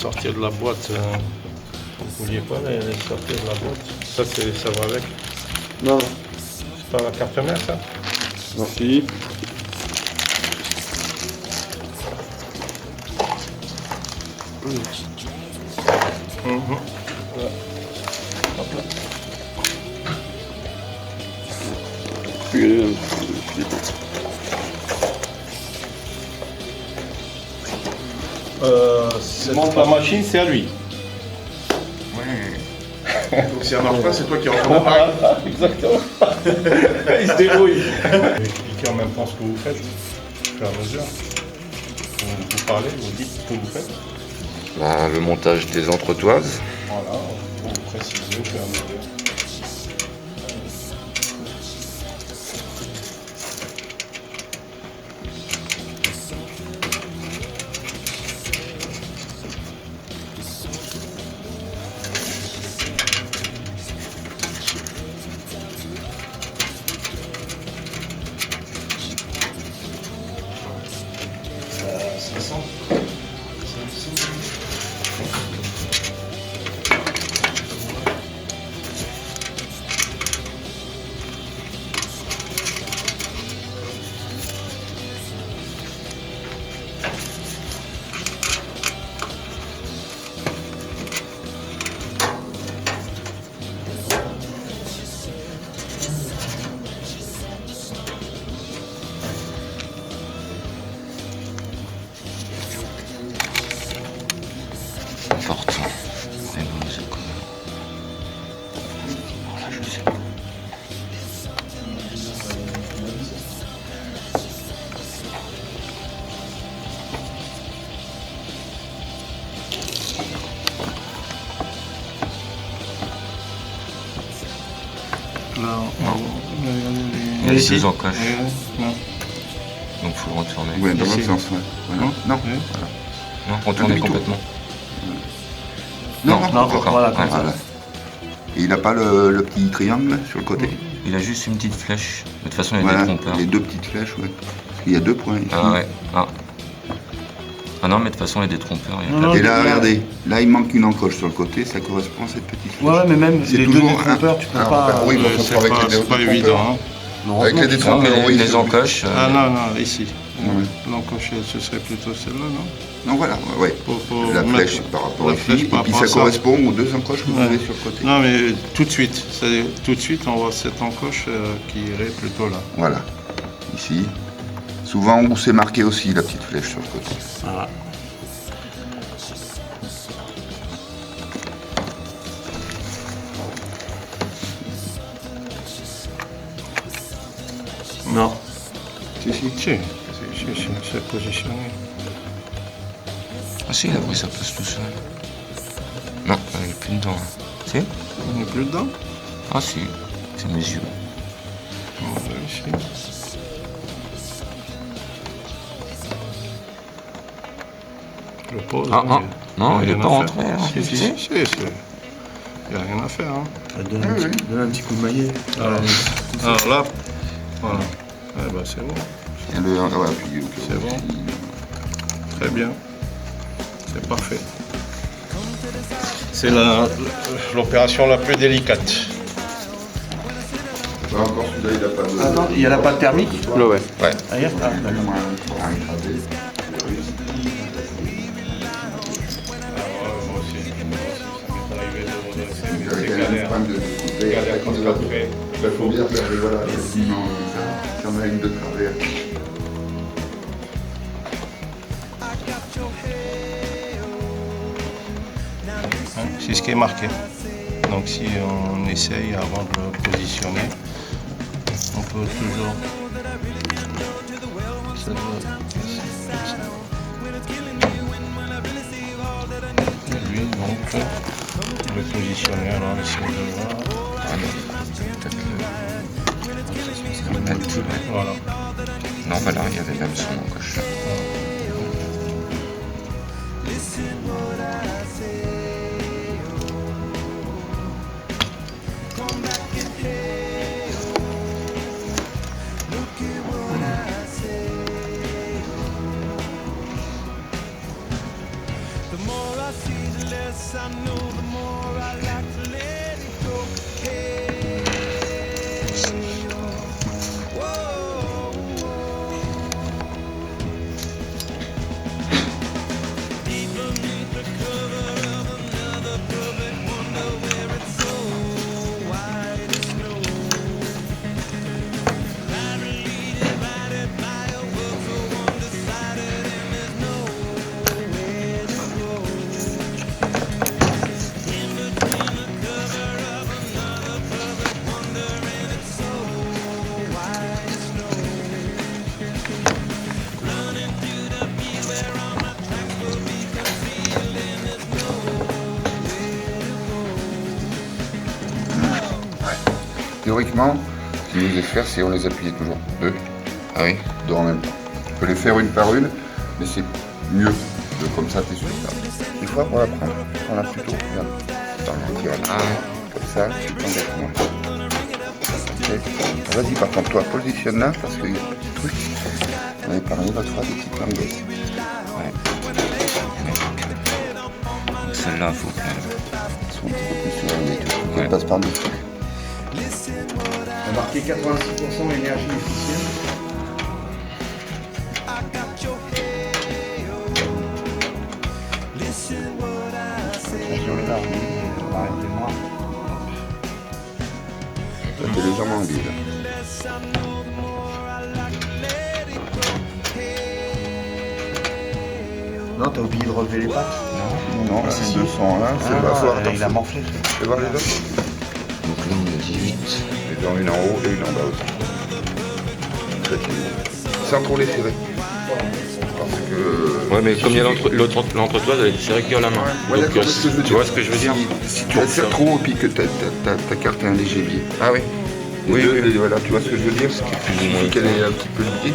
sortir de la boîte. Vous vouliez pas les sortir de la boîte? Ça, ça va avec? Non. C'est pas la carte mère, ça? Non. Si. Ouais. Hop là. La machine, c'est à lui. Ouais. Donc si ça marche pas, c'est toi qui rentres en appareil. Exactement. Il se débrouille. Expliquez en même temps ce que vous faites, au fur et à mesure. Vous parlez, vous dites ce que vous faites. Bah, le montage des entretoises. Voilà, vous précisez au fur et à mesure. Important. Mais bon, c'est quoi? Là, je sais pas. Là, Il y a les deux encoches. Non. Donc il faut le retourner. Ouais, dans l'autre Ici. sens, ouais. Voilà. Non. Oui. Non, retourner demi-tour. complètement. Non, encore. voilà, Ouais. comme ça. Voilà. Et il n'a pas le petit triangle sur le côté? Il a juste une petite flèche. De toute façon, il y a Voilà, des trompeurs. les deux petites flèches, ouais. Parce qu'il y a deux points ici. Ah ouais. Ah. Ah non, mais de toute façon, il y a des trompeurs. Il y a Non, pas Et de- là, regardez, là il manque une encoche sur le côté, ça correspond à cette petite flèche. Ouais, mais même C'est les deux toujours détrompeurs, tu peux un pas. repère. Oui, bon, C'est avec pas, les c'est pas détrompeurs. évident. Hein. Non, Avec les non, Non, détrompeurs, mais oui, les c'est- encoches. Ah non, ici. Ouais. L'encoche, ce serait plutôt celle-là, non? Non, voilà, ouais. Pour La mettre flèche par rapport la ici, flèche et par puis rapport ça à ça. correspond aux deux encoches que vous Ouais. avez sur le côté. Non, mais tout de suite. C'est-à-dire, tout de suite, on voit cette encoche qui irait plutôt là. Voilà, ici. Souvent où c'est marqué aussi la petite flèche sur le côté. Voilà. Non. Si, c'est positionné. Ah si, il a pris sa place tout seul. Non, il n'est plus dedans. Là. Si? On n'est plus dedans? Ah si, c'est mes yeux. On va vérifier. Je pose. Ah, hein, ah, non, y a il est rien pas à rentré, faire. hein. Si. Si. Il n'y a rien à faire. Hein. Donne un petit coup de maillet. Alors là, voilà. Eh ben, c'est bon. Et le, ouais, puis, ok, C'est bon. Très bien. C'est parfait. C'est l'opération la plus délicate. Bah, encore celui-là, il n'a pas de... Attends, il y a la pâte thermique? Ouais, ouais. Ah, regarde, ah, d'accord. Avec un espagne de côté, avec une autre. Il faut bien faire, voilà, sinon, ça met une de travers. C'est ce qui est marqué. Donc si on essaye avant de le positionner, on peut toujours... Ça doit passer comme ça. Et lui, donc, le positionner, alors ici on le voit. Ah non, peut-être le mettre. Voilà. Non, voilà, il y avait même son encoche. The more I see Théoriquement, ce qu'il nous est faire, c'est on les appuyait toujours deux. Ah oui. Deux en même temps. Tu peux les faire une par une, mais c'est mieux. Comme ça, t'es sûr. Des fois, on la prend. On la plutôt. Regarde. Attends, je retire. Ah ouais. Comme ça, tu t'engages moins. Okay. Vas-y, par contre, toi, positionne là, parce qu'il y a des petits trucs. On avait parlé l'autre fois des petites languettes. Ouais. Celle-là, faut qu'elle... Elles sont un petit peu plus éloignées. Ouais. Elles passent par-dessus. On a marqué 86% énergie efficiente. Attention les larmes. On arrête de moi. Ça t'es légèrement en ville. Non, t'as oublié de relever les pattes. Non, là, c'est 200 là. C'est pas fort. Il a morflé. Tu veux voir les autres? Donc là, on a 18. Les ont une en haut et une en bas aussi. Très fine. Sans trop les serrer. Parce que... Ouais, mais comme il y a l'entretoise, elle est serrée que à la main. Ouais, Donc, d'accord, c'est ce que je veux tu dire. vois ce que je veux dire? Si tu la serres trop, puis que ta carte est un léger biais. Ah oui. Les Oui, deux, oui. voilà, tu vois ce que je veux dire? Il suffit qu'elle ait un petit peu liée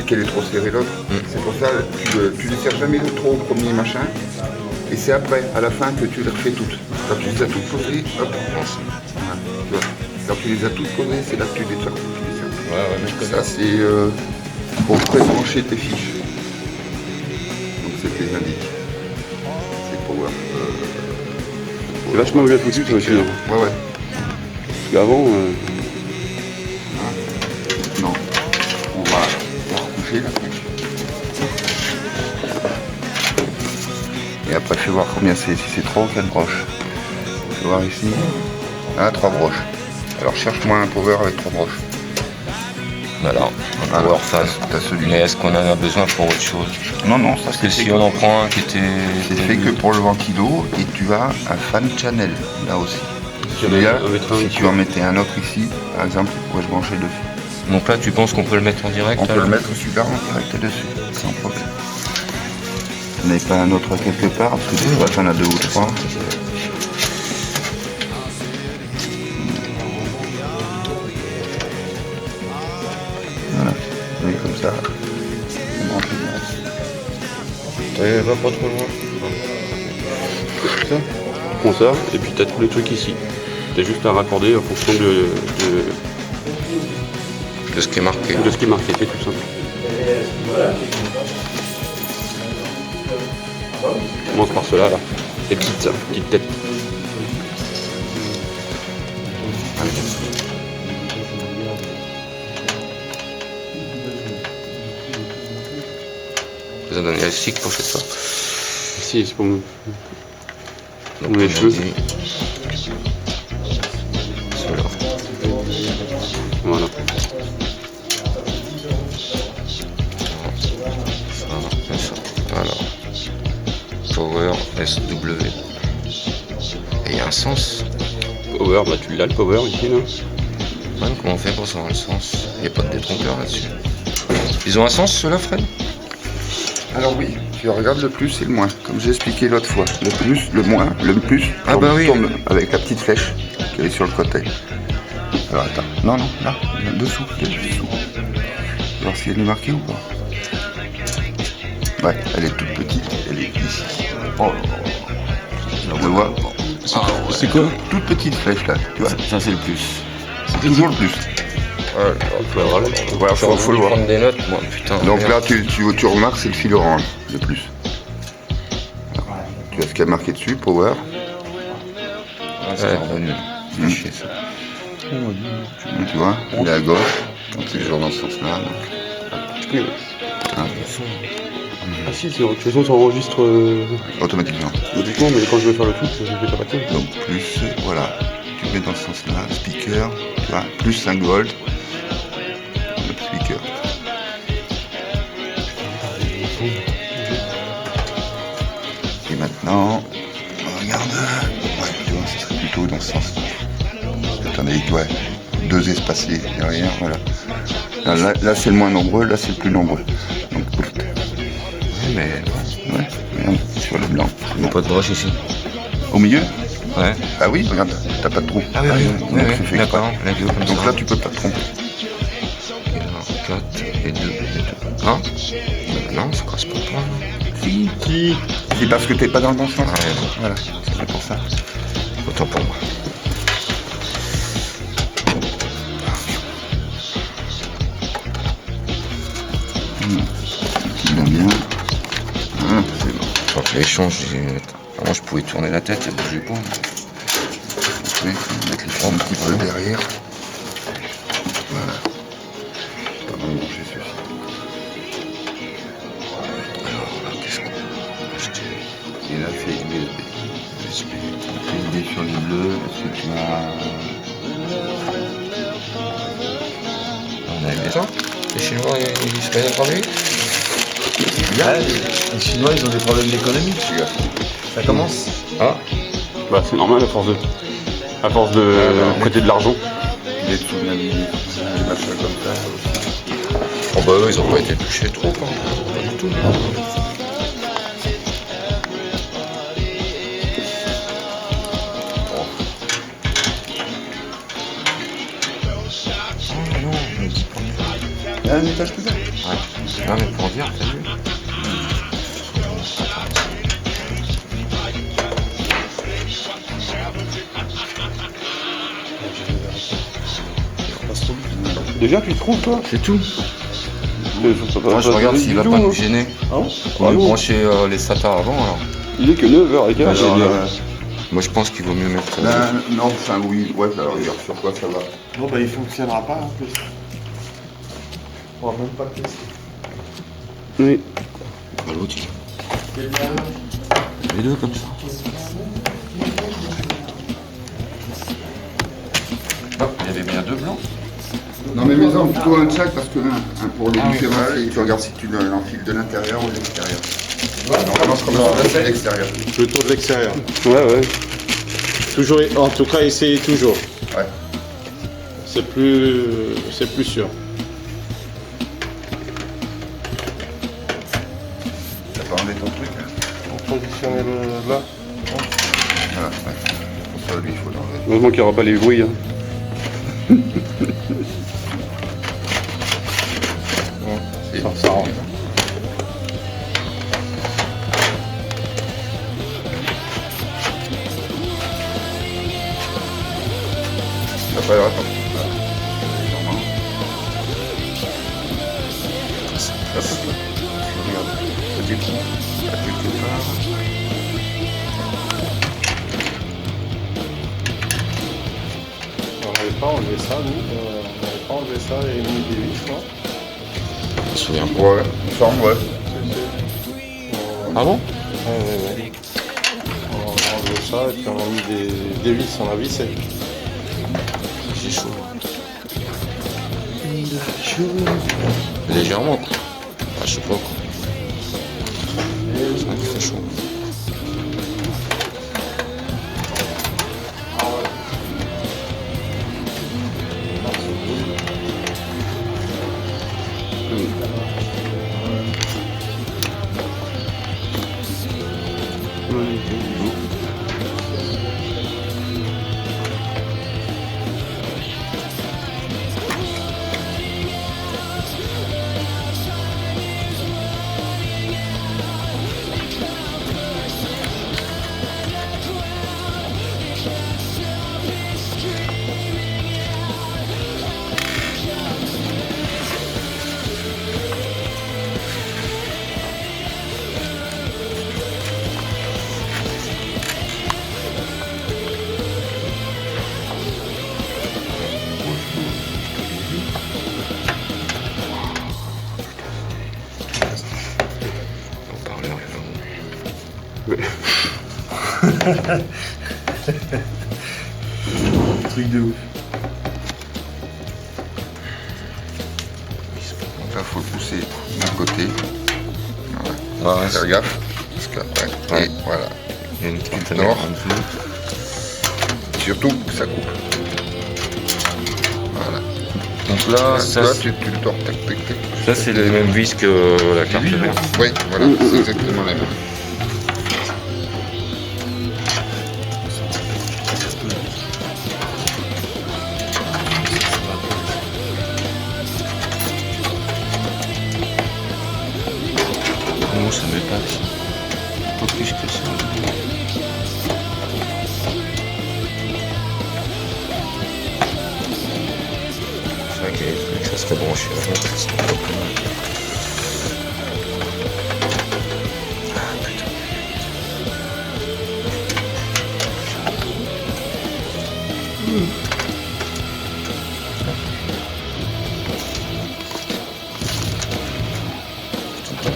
et qu'elle est trop serrée l'autre. C'est pour ça que tu les serres jamais trop au premier machin. Et c'est après, à la fin, que tu les refais toutes. Quand tu les as toutes posées, hop, voilà, tu vois. Quand tu les as toutes posées, c'est là que tu les serres. Ouais, mais je connais. Ça, c'est pour pré-brancher tes fiches. Donc, c'est tes indices. C'est power. C'est vachement bien foutu, ça aussi. Hein. Ouais, ouais. Parce qu'avant, Non. On va recoucher là. Et après, fais voir combien c'est. Si c'est 3 ou 4 broches. Fais voir ici. Ah, 3 broches. Alors, cherche-moi un power avec 3 broches. Alors, un power fan. T'as celui. Mais est-ce qu'on en a besoin pour autre chose? Non, non, ça Parce que si on en prend un qui était... c'est fait que pour le ventilo et tu as un fan channel là aussi. Celui-là, si tu en mettais un autre ici, par exemple, tu pourrais se brancher dessus. Donc là, tu penses qu'on peut le mettre en direct? On peut alors le mettre super en direct dessus, sans problème. Vous n'avez pas un autre quelque part, parce que des fois t'en as 2 ou 3. Voilà, vous voyez comme ça. On branche direct. Va pas trop loin. ça, prends ça, et puis tu as tous les trucs ici. Tu as juste à raccorder en fonction de ce qui est marqué. ce qui est marqué, c'est tout simple. On commence par cela là, les petites têtes. Vous avez un élastique pour faire ça? Ici, c'est pour nous. Donc, les on a cheveux. dit cela. Voilà. Ça. Alors, Power SW. Et il y a un sens. Power, bah tu l'as le power ici là. Man, comment on fait pour savoir le sens? Il n'y a pas de détrompeur là-dessus. Ils ont un sens ceux-là, Fred? Alors oui, tu regardes le plus et le moins, comme j'ai expliqué l'autre fois. Le plus, le moins, le plus, Ah bah oui. tourne avec la petite flèche qui est sur le côté. Alors attends, non, là, dessous, dessous. Voir si elle est marquée ou pas. Ouais, elle est toute petite, elle est ici. Oh, je vois. C'est quoi? Toute petite flèche là, tu vois. Ça, c'est le plus. C'est toujours le plus. Voilà, faut le voir. Prendre des notes, moi, putain. Donc merde. là, tu remarques, c'est le fil orange, le plus. Tu vois ce qu'il y a marqué dessus, power. Ah, c'est revenu. C'est chier ça. Tu vois, il est à gauche, donc c'est toujours dans ce sens-là. Oui. Hein, Ah si, de toute façon ça enregistre automatiquement. automatiquement, mais quand je veux faire le truc, je fais pas passer. Donc plus, voilà, tu mets dans ce sens-là, speaker, tu vois, plus 5 volts, le speaker. Et maintenant, regarde, ouais, tu vois, ce serait plutôt dans ce sens-là. T'en as, ouais, 2 espacés derrière, voilà. Là c'est le moins nombreux, là c'est le plus nombreux. Donc, Mais ouais, regarde, sur le blanc. il n'y a pas de broche ici. Au milieu? Ouais. Ah oui, regarde, t'as pas de trou. Ah oui, oui, Donc, oui, c'est fait d'accord. exprès. La gueule comme Donc ça. là tu peux pas te tromper. 4 et 2 et 2. Hein? Non, ça correspond pas. Si. C'est parce que t'es pas dans le bon sens. Ah ouais, bon. Voilà, c'est pour ça. Autant pour moi. Il va bien. Ah, c'est bon. Quand je l'échange, avant je pouvais tourner la tête, elle bougeait pas. Oui, mettre les fronts un petit peu derrière. Voilà. Pas mal brancher celui-ci. Alors là, qu'est-ce qu'on va acheter? Et là, c'est USB. USB. USB sur le bleu. Est-ce que tu as... On a aimé ça? Les Chinois, ils se mettent à travailler? Les Chinois, ils ont des problèmes d'économie. Ça commence. Ah, Bah c'est normal à force de prêter de l'argent. Les dessous de la vie, des machins comme ça aussi. oh bah eux, ils ont pas été touchés trop, quoi. Pas du tout. Oh non, mais dis pas. Il y a un étage plus bas. Ouais. Non mais pour dire, t'as vu? Déjà tu te trompes toi? C'est tout. Moi Moi je regarde s'il va pas nous gêner. Ah bon? On va brancher les SATA avant alors. Il est que 9h15. Alors, Moi je pense qu'il vaut mieux mettre. là, non, enfin oui, ouais, alors regarde sur quoi ça va. Non, bah il fonctionnera pas en plus. On va même pas le tester. Oui. Bah, l'autre, les deux comme ça. Ah, il y avait bien 2 blancs. Non mais mets-en plutôt un de chaque parce que un pour les Ah oui. différencier, tu regardes si tu l'enfiles de l'intérieur ou de l'extérieur. Normalement comme ça, c'est de l'extérieur. Plutôt de l'extérieur. Ouais. Toujours, en tout cas, essayez toujours. Ouais. C'est plus sûr. T'as pas enlevé ton truc hein? Pour positionner le là. Voilà, ouais. Pour ça lui il faut l'enlever. Heureusement qu'il n'y aura pas les bruits. Hein. Ça rentre. Après alors attends. Voilà. Normalement. Hop, hop, hop. Regarde. Petit trou. À quelque part. On n'avait pas enlevé ça, nous. On n'avait pas enlevé ça et mis des vis, non? Je me souviens pas. Ouais, il me semble, ouais. Ah bon? Ouais. On a enlevé ça et puis on a mis des vis, on a vissé. J'ai chaud. Légèrement quoi. Ah, je sais pas quoi. C'est vrai qu'il fait chaud. Truc de ouf. Donc là, il faut le pousser d'un côté. Voilà. Ouais, Faire gaffe. Parce qu'après, Ouais. et voilà. il y a une petite Nord. en dessous. Surtout que ça coupe. Voilà. Donc là, ça, Toi, tu le tords. Tac, tac, tac. ça c'est les mêmes vis que la carte mère. Oui, voilà, c'est exactement la même. Moi ça m'épate. Pas plus que ça. C'est vrai qu'il y a des trucs, ça serait branché avant, ça serait pas plus mal. Ah putain.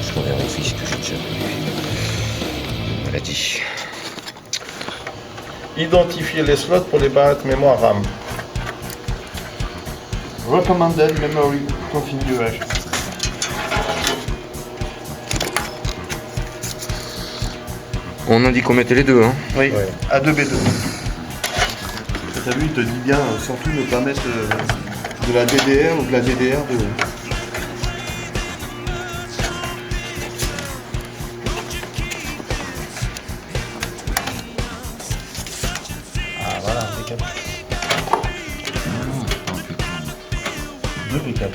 Je revérifie ce que j'ai déjà vu. Maladie. Identifier les slots pour les barrettes mémoire RAM. Recommended memory configuration. On a dit qu'on mettait les deux, hein. Oui, Ouais. A2B2. T'as vu, il te dit bien, surtout ne pas mettre de la DDR ou de la DDR2. Ah voilà, impeccable. Deux P4.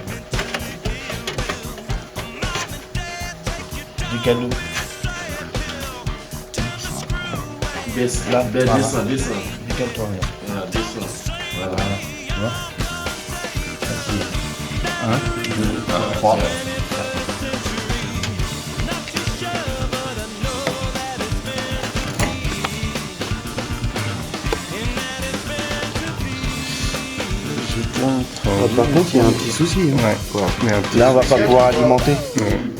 Du cadeau. Desce, Là, desce, voilà. descend, descend. Décale-toi, regarde. Voilà, descend. Voilà. Tu vois? Ça, c'est 1, 2, 3. Par contre, il y a un petit souci. hein. Ouais, quoi. Mais un petit Là, on va pas pouvoir alimenter.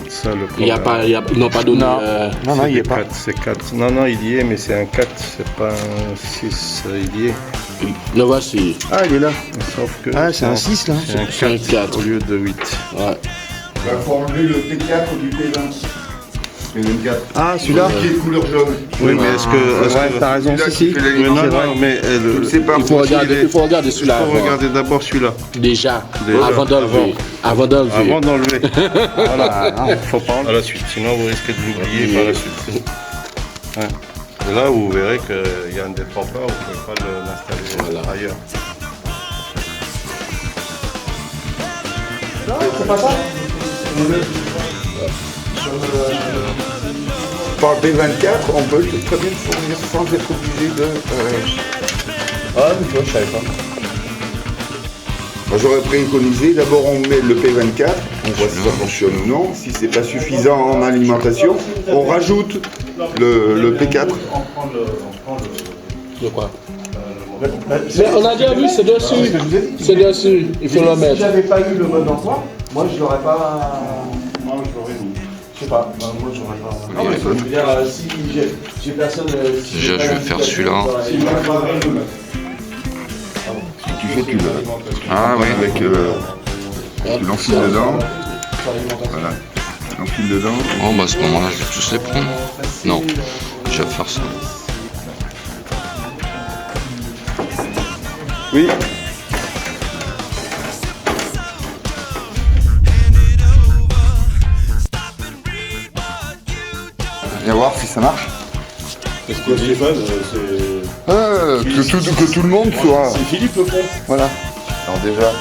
ça, le Il y a problème. pas, ils n'ont pas donné. Non. Non, non, il y est pas. 4, c'est 4. Non, non, il y est, mais c'est un 4, c'est pas un 6, il y est. Le voici. Ah, il est là. Sauf que. Ah, c'est un 6 là. C'est un C'est un 4 4. au lieu de 8. Ouais. Il faut enlever le P4 du P20. P24. Ah, celui-là. Qui est de couleur jaune. Oui, mais est-ce que. Ouais, t'as raison, Celui-là si, qui si. fait la Mais non, lumière. non, mais Tu le sais pas. Il faut regarder il celui-là faut avant. regarder d'abord celui-là. Déjà. Déjà, Avant d'enlever. Avant d'enlever. Avant d'enlever. Voilà, faut pas enlever à la suite, sinon vous risquez de l'oublier par la suite. Ouais. Et là, vous verrez qu'il y a un détrompeur, vous ne pouvez pas l'installer Voilà. ailleurs. Par P24, on peut très bien le fournir sans être obligé de. Ah, mais tu vois, je savais pas. Moi, j'aurais préconisé, d'abord on met le P24, on voit si ça fonctionne ou non. Si c'est pas suffisant en alimentation, on rajoute le P4. De quoi? Mais on a déjà vu, c'est dessus. C'est dessus. Il faut le Si mettre. j'avais pas eu le mode d'emploi, moi je l'aurais pas. Moi, je l'aurais mis. Je sais pas, moi j'aurais pas. Non, mais ça- Je veux dire, si j'ai personne. si Déjà, j'ai je pas vais faire celui-là. Si j'ai pas Si tu fais, tu le. Ah oui, avec. Tu l'enfiles dedans. Voilà. Tu l'enfiles dedans. Oh bah à ce moment-là, je vais tous les prendre. Non, je vais faire ça. Oui. Viens voir si ça marche. Qu'est-ce que Stéphane, c'est. Que tout le monde soit. C'est Philippe le fond. Voilà. Alors déjà.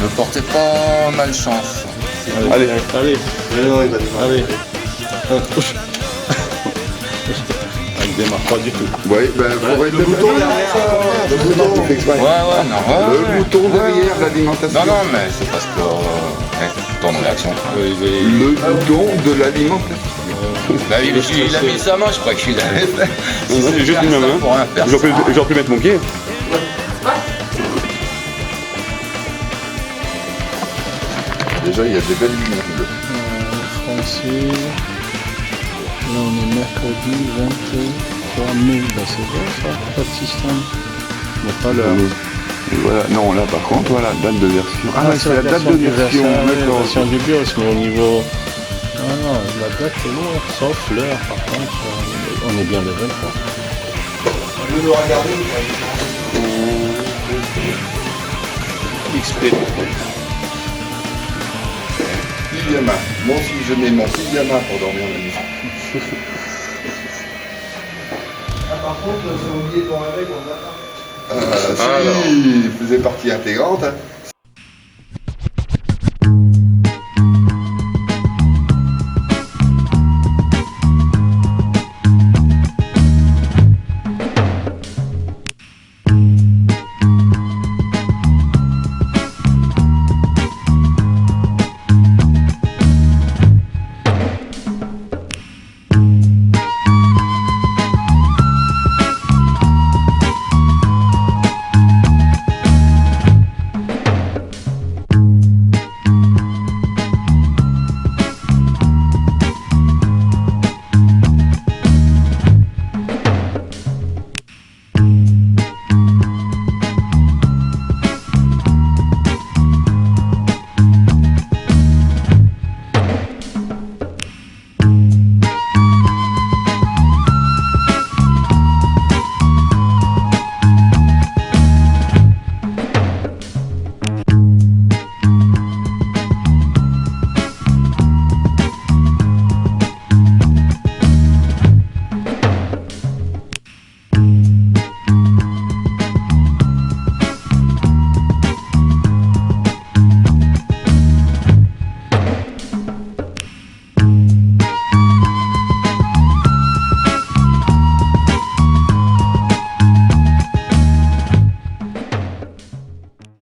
Ne portez pas malchance. Allez, allez. Allez. Il démarre pas du tout. Oui, ben faudrait le bouton derrière. Le bouton, fait exprès. Ouais, ouais, non, Le bouton derrière l'alimentation. Non, non, mais c'est parce que. Tourne l'action. Le bouton de l'alimentation. Bah, il a mis sa main, je crois qu'il avait fait. C'est juste une main. Pour rien faire. J'aurais pu mettre mon pied. Déjà, il y a des belles lumières bleues. Français. Là, on est mercredi 20. 23 mai, bah c'est bon ça, pas de système. Il n'y a pas l'heure. Et voilà. Non, là par contre, voilà, date de version. Ah, Ouais, c'est la date de version. la D'accord. version du BIOS, mais au niveau. Non, non, la date est lourde, sauf l'heure par contre. On est bien le 23. Au lieu de regarder, XP. Pyjama. Moi aussi, je mets mon pyjama pour dormir la nuit. par contre, si on oublié ton réveil, on n'a pas. Si, il faisait partie intégrante. Hein.